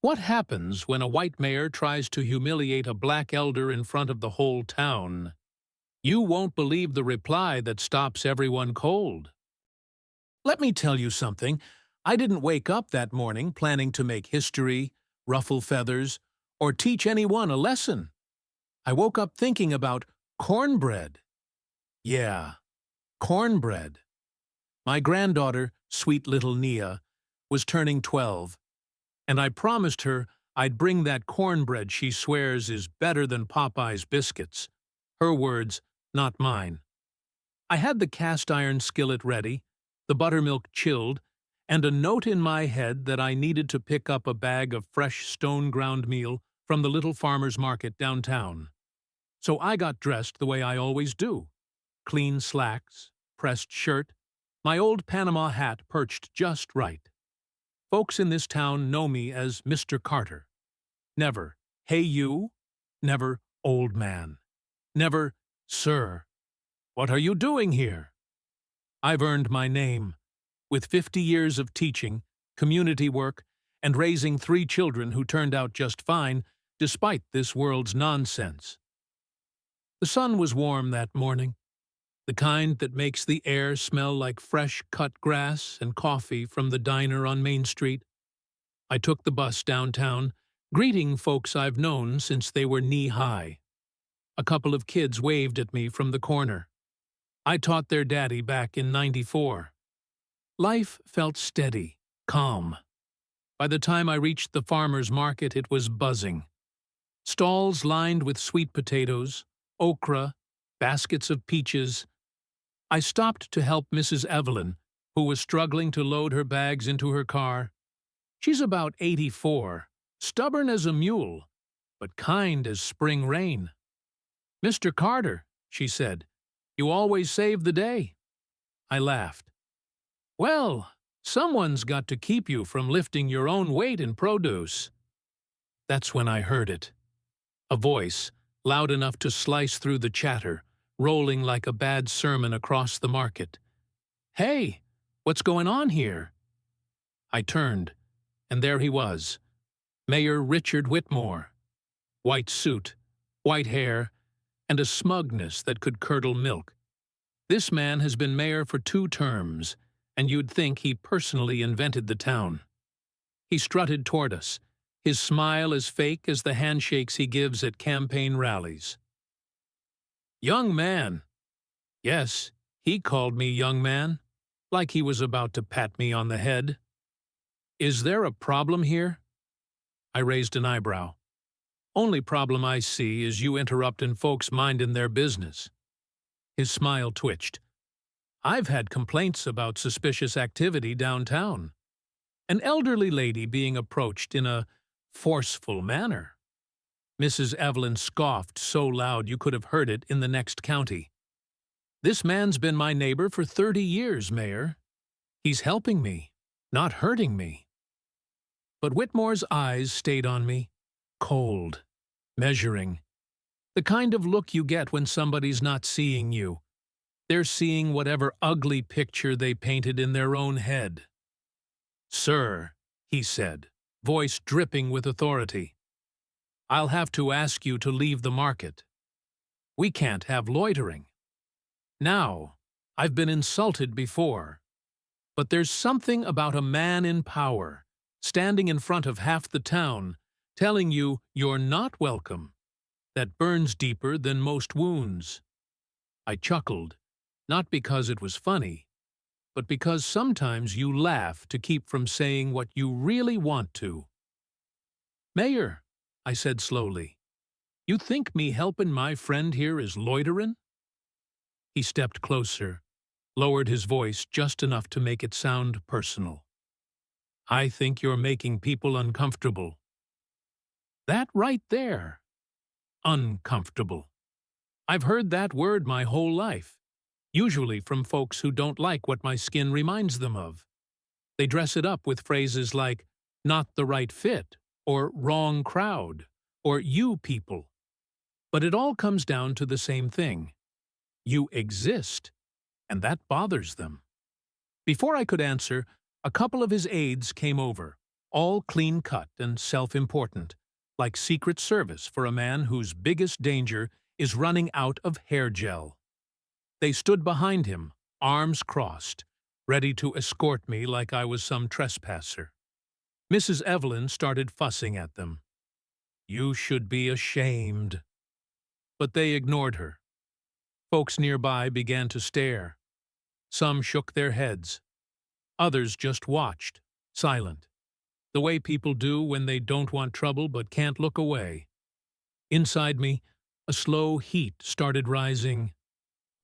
What happens when a white mayor tries to humiliate a black elder in front of the whole town? You won't believe the reply that stops everyone cold. Let me tell you something. I didn't wake up that morning planning to make history, ruffle feathers, or teach anyone a lesson. I woke up thinking about cornbread. Yeah, cornbread. My granddaughter, sweet little Nia, was turning 12, and I promised her I'd bring that cornbread she swears is better than Popeye's biscuits. Her words, not mine. I had the cast-iron skillet ready, the buttermilk chilled, and a note in my head that I needed to pick up a bag of fresh stone-ground meal from the little farmer's market downtown. So I got dressed the way I always do. Clean slacks, pressed shirt, my old Panama hat perched just right. Folks in this town know me as Mr. Carter. Never, "Hey you," never, "Old man," never, "Sir, what are you doing here?" I've earned my name. With 50 years of teaching, community work, and raising 3 children who turned out just fine despite this world's nonsense. The sun was warm that morning, the kind that makes the air smell like fresh cut grass and coffee from the diner on Main Street. I took the bus downtown, greeting folks I've known since they were knee-high. A couple of kids waved at me from the corner. I taught their daddy back in '94. Life felt steady, calm. By the time I reached the farmer's market, it was buzzing. Stalls lined with sweet potatoes, okra, baskets of peaches. I stopped to help Mrs. Evelyn, who was struggling to load her bags into her car. She's about 84, stubborn as a mule, but kind as spring rain. "Mr. Carter," she said, "you always save the day." I laughed. "Well, someone's got to keep you from lifting your own weight in produce." That's when I heard it. A voice, loud enough to slice through the chatter, rolling like a bad sermon across the market. "Hey, what's going on here?" I turned, and there he was, Mayor Richard Whitmore. White suit, white hair, and a smugness that could curdle milk. This man has been mayor for 2 terms, and you'd think he personally invented the town. He strutted toward us, his smile as fake as the handshakes he gives at campaign rallies. "Young man." Yes, he called me young man, like he was about to pat me on the head. "Is there a problem here?" I raised an eyebrow. "Only problem I see is you interrupting folks minding their business." His smile twitched. "I've had complaints about suspicious activity downtown. An elderly lady being approached in a forceful manner." Mrs. Evelyn scoffed so loud you could have heard it in the next county. "This man's been my neighbor for 30 years, Mayor. He's helping me, not hurting me." But Whitmore's eyes stayed on me, cold, measuring. The kind of look you get when somebody's not seeing you. They're seeing whatever ugly picture they painted in their own head. "Sir," he said, voice dripping with authority, "I'll have to ask you to leave the market. We can't have loitering. Now, I've been insulted before, but there's something about a man in power, standing in front of half the town, telling you you're not welcome, that burns deeper than most wounds." I chuckled, not because it was funny, but because sometimes you laugh to keep from saying what you really want to. "Mayor," I said slowly, "you think me helpin' my friend here is loiterin'?" He stepped closer, lowered his voice just enough to make it sound personal. "I think you're making people uncomfortable." That right there. Uncomfortable. I've heard that word my whole life, usually from folks who don't like what my skin reminds them of. They dress it up with phrases like, "not the right fit," or "wrong crowd," or "you people." But it all comes down to the same thing. You exist, and that bothers them. Before I could answer, a couple of his aides came over, all clean-cut and self-important, like Secret Service for a man whose biggest danger is running out of hair gel. They stood behind him, arms crossed, ready to escort me like I was some trespasser. Mrs. Evelyn started fussing at them. "You should be ashamed." But they ignored her. Folks nearby began to stare. Some shook their heads. Others just watched, silent, the way people do when they don't want trouble but can't look away. Inside me, a slow heat started rising.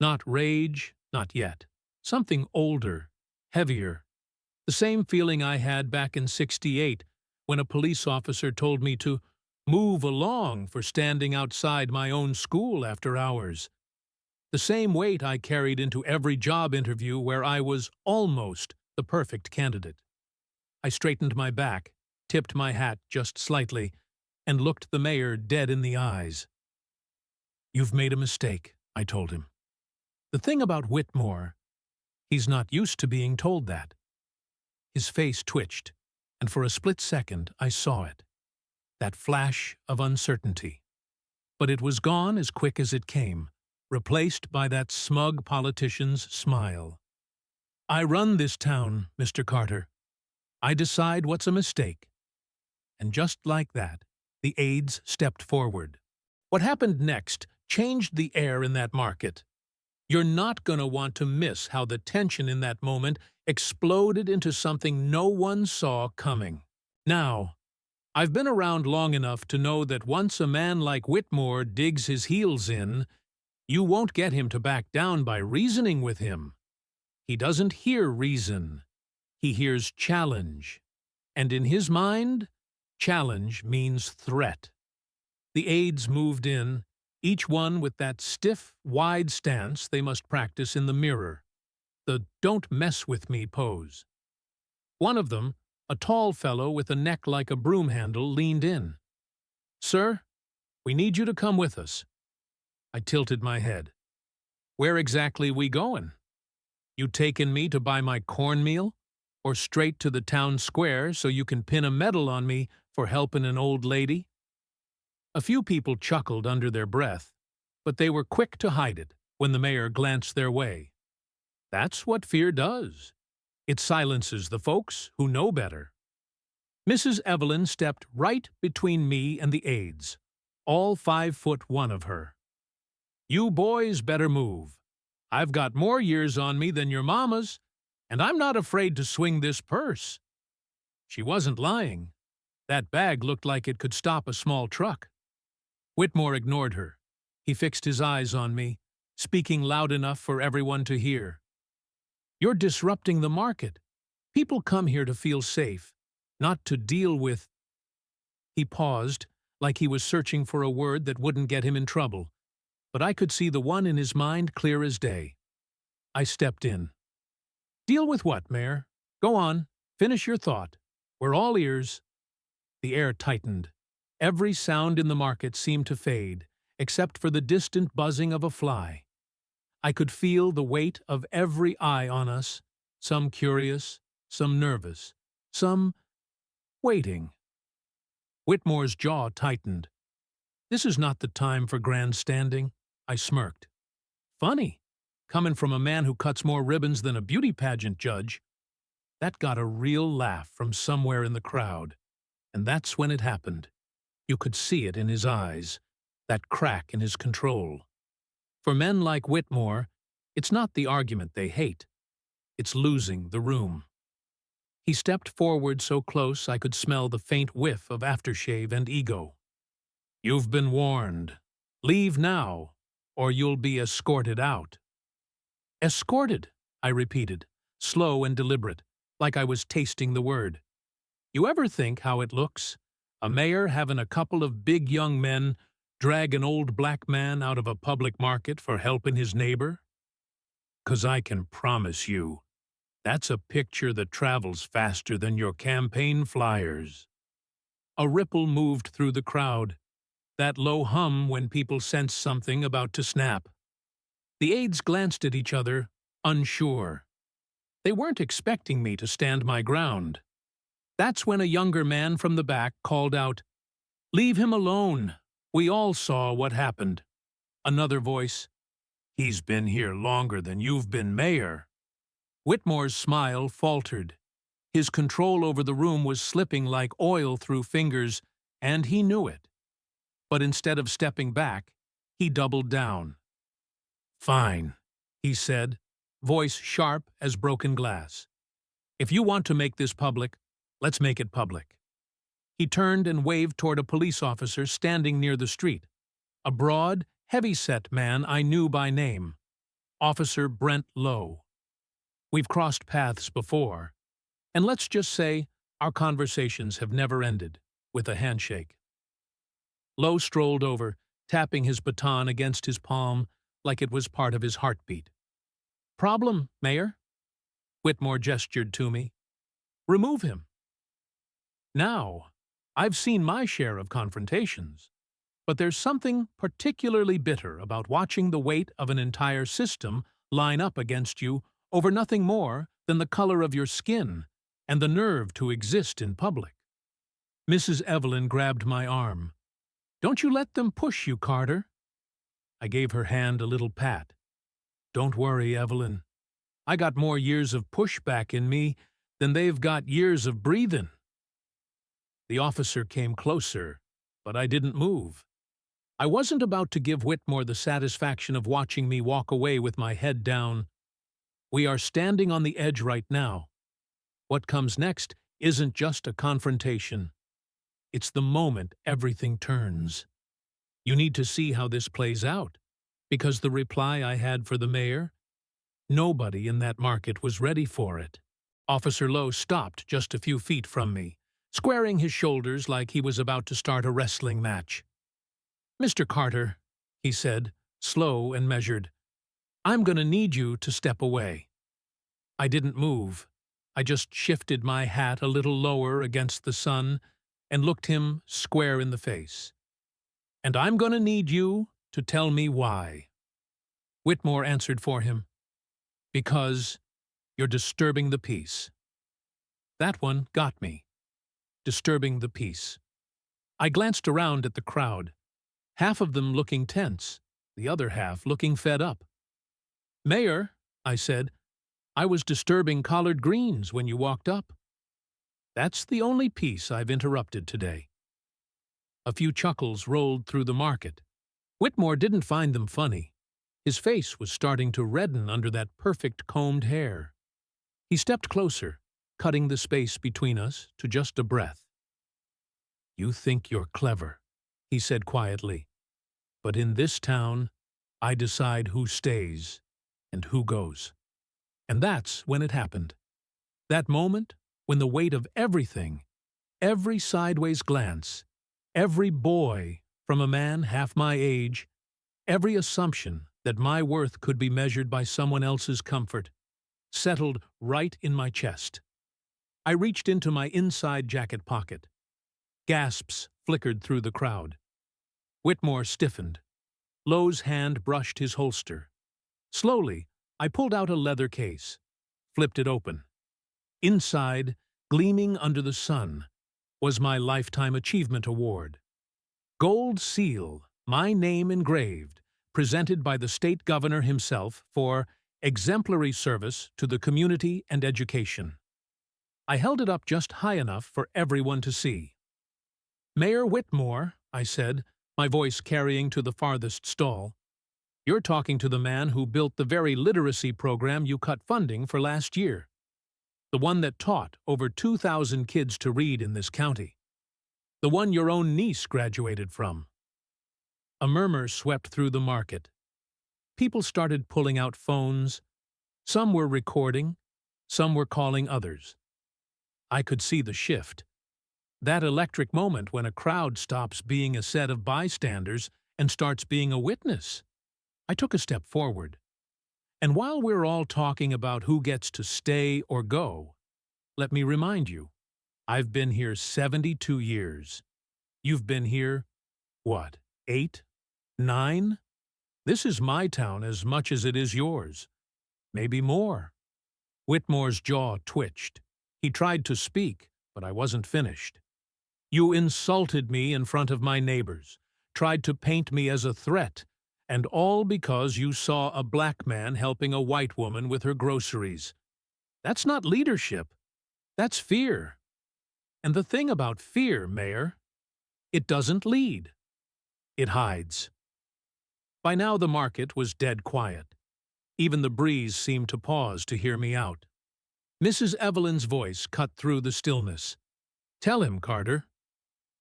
Not rage, not yet. Something older, heavier. The same feeling I had back in '68 when a police officer told me to move along for standing outside my own school after hours. The same weight I carried into every job interview where I was almost the perfect candidate. I straightened my back, tipped my hat just slightly, and looked the mayor dead in the eyes. "You've made a mistake," I told him. The thing about Whitmore, he's not used to being told that. His face twitched, and for a split second I saw it. That flash of uncertainty. But it was gone as quick as it came, replaced by that smug politician's smile. "I run this town, Mr. Carter. I decide what's a mistake." And just like that, the aides stepped forward. What happened next changed the air in that market. You're not going to want to miss how the tension in that moment exploded into something no one saw coming. Now, I've been around long enough to know that once a man like Whitmore digs his heels in, you won't get him to back down by reasoning with him. He doesn't hear reason. He hears challenge. And in his mind, challenge means threat. The aides moved in, each one with that stiff, wide stance they must practice in the mirror, the "don't mess with me" pose. One of them, a tall fellow with a neck like a broom handle, leaned in. "Sir, we need you to come with us." I tilted my head. "Where exactly we goin'? You takin' me to buy my cornmeal? Or straight to the town square so you can pin a medal on me for helpin' an old lady?" A few people chuckled under their breath, but they were quick to hide it when the mayor glanced their way. That's what fear does. It silences the folks who know better. Mrs. Evelyn stepped right between me and the aides, all 5'1" of her. "You boys better move. I've got more years on me than your mamas, and I'm not afraid to swing this purse." She wasn't lying. That bag looked like it could stop a small truck. Whitmore ignored her. He fixed his eyes on me, speaking loud enough for everyone to hear. "You're disrupting the market. People come here to feel safe, not to deal with—" He paused, like he was searching for a word that wouldn't get him in trouble, but I could see the one in his mind clear as day. I stepped in. "Deal with what, Mayor? Go on, finish your thought. We're all ears." The air tightened. Every sound in the market seemed to fade, except for the distant buzzing of a fly. I could feel the weight of every eye on us, some curious, some nervous, some waiting. Whitmore's jaw tightened. "This is not the time for grandstanding," I smirked. Funny, coming from a man who cuts more ribbons than a beauty pageant judge. That got a real laugh from somewhere in the crowd, and that's when it happened. You could see it in his eyes, that crack in his control. For men like Whitmore, it's not the argument they hate. It's losing the room. He stepped forward so close I could smell the faint whiff of aftershave and ego. "You've been warned. Leave now, or you'll be escorted out." "Escorted," I repeated, slow and deliberate, like I was tasting the word. You ever think how it looks? A mayor having a couple of big young men drag an old black man out of a public market for helping his neighbor? 'Cause I can promise you, that's a picture that travels faster than your campaign flyers. A ripple moved through the crowd, that low hum when people sense something about to snap. The aides glanced at each other, unsure. They weren't expecting me to stand my ground. That's when a younger man from the back called out, "Leave him alone. We all saw what happened." Another voice, "He's been here longer than you've been mayor." Whitmore's smile faltered. His control over the room was slipping like oil through fingers, and he knew it. But instead of stepping back, he doubled down. "Fine," he said, voice sharp as broken glass. "If you want to make this public, let's make it public." He turned and waved toward a police officer standing near the street, a broad, heavy-set man I knew by name, Officer Brent Lowe. We've crossed paths before, and let's just say our conversations have never ended with a handshake. Lowe strolled over, tapping his baton against his palm like it was part of his heartbeat. "Problem, Mayor?" Whitmore gestured to me. "Remove him." Now, I've seen my share of confrontations, but there's something particularly bitter about watching the weight of an entire system line up against you over nothing more than the color of your skin and the nerve to exist in public. Mrs. Evelyn grabbed my arm. "Don't you let them push you, Carter." I gave her hand a little pat. "Don't worry, Evelyn. I got more years of pushback in me than they've got years of breathing." The officer came closer, but I didn't move. I wasn't about to give Whitmore the satisfaction of watching me walk away with my head down. We are standing on the edge right now. What comes next isn't just a confrontation. It's the moment everything turns. You need to see how this plays out, because the reply I had for the mayor, nobody in that market was ready for it. Officer Lowe stopped just a few feet from me, squaring his shoulders like he was about to start a wrestling match. "Mr. Carter," he said, slow and measured, "I'm going to need you to step away." I didn't move. I just shifted my hat a little lower against the sun and looked him square in the face. "And I'm going to need you to tell me why." Whitmore answered for him. "Because you're disturbing the peace." That one got me. Disturbing the peace. I glanced around at the crowd, half of them looking tense, the other half looking fed up. "Mayor," I said, "I was disturbing collard greens when you walked up." That's the only peace I've interrupted today. A few chuckles rolled through the market. Whitmore didn't find them funny. His face was starting to redden under that perfect combed hair. He stepped closer, cutting the space between us to just a breath. "You think you're clever," he said quietly. "But in this town, I decide who stays and who goes." And that's when it happened. That moment when the weight of everything, every sideways glance, every boy from a man half my age, every assumption that my worth could be measured by someone else's comfort, settled right in my chest. I reached into my inside jacket pocket. Gasps flickered through the crowd. Whitmore stiffened. Lowe's hand brushed his holster. Slowly, I pulled out a leather case, flipped it open. Inside, gleaming under the sun, was my Lifetime Achievement Award. Gold seal, my name engraved, presented by the state governor himself for exemplary service to the community and education. I held it up just high enough for everyone to see. "Mayor Whitmore," I said, my voice carrying to the farthest stall, "you're talking to the man who built the very literacy program you cut funding for last year. The one that taught over 2,000 kids to read in this county. The one your own niece graduated from." A murmur swept through the market. People started pulling out phones. Some were recording, some were calling others. I could see the shift. That electric moment when a crowd stops being a set of bystanders and starts being a witness. I took a step forward. "And while we're all talking about who gets to stay or go, let me remind you, I've been here 72 years. You've been here, what, 8? 9? This is my town as much as it is yours. Maybe more." Whitmore's jaw twitched. He tried to speak, But I wasn't finished. You insulted me in front of my neighbors, tried to paint me as a threat, and all because you saw a black man helping a white woman with her groceries. That's not leadership. That's fear. And the thing about fear, Mayor, it doesn't lead. It hides. By now the market was dead quiet. Even the breeze seemed to pause to hear me out. Mrs. Evelyn's voice cut through the stillness. "Tell him, Carter."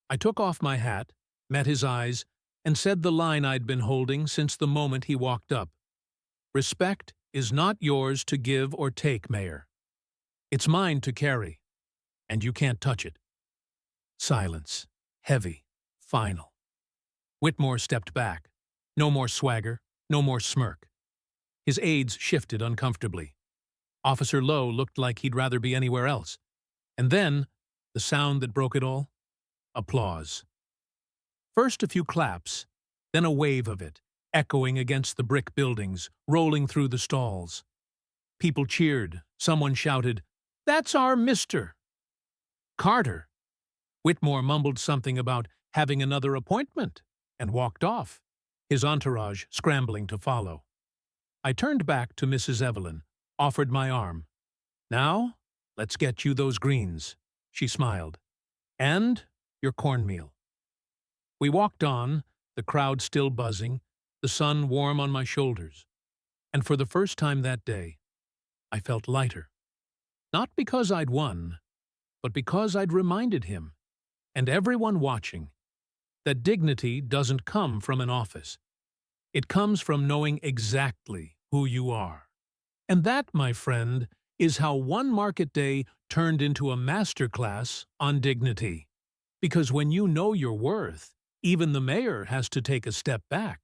I took off my hat, met his eyes, and said the line I'd been holding since the moment he walked up. "Respect is not yours to give or take, Mayor. It's mine to carry, and you can't touch it." Silence. Heavy. Final. Whitmore stepped back. No more swagger, no more smirk. His aides shifted uncomfortably. Officer Lowe looked like he'd rather be anywhere else. And then, the sound that broke it all? Applause. First a few claps, then a wave of it, echoing against the brick buildings, rolling through the stalls. People cheered. Someone shouted, "That's our Mr. Carter." Whitmore mumbled something about having another appointment and walked off, his entourage scrambling to follow. I turned back to Mrs. Evelyn, offered my arm. "Now, let's get you those greens," she smiled. "And your cornmeal." We walked on, the crowd still buzzing, the sun warm on my shoulders. And for the first time that day, I felt lighter. Not because I'd won, but because I'd reminded him, and everyone watching, that dignity doesn't come from an office. It comes from knowing exactly who you are. And that, my friend, is how one market day turned into a masterclass on dignity. Because when you know your worth, even the mayor has to take a step back.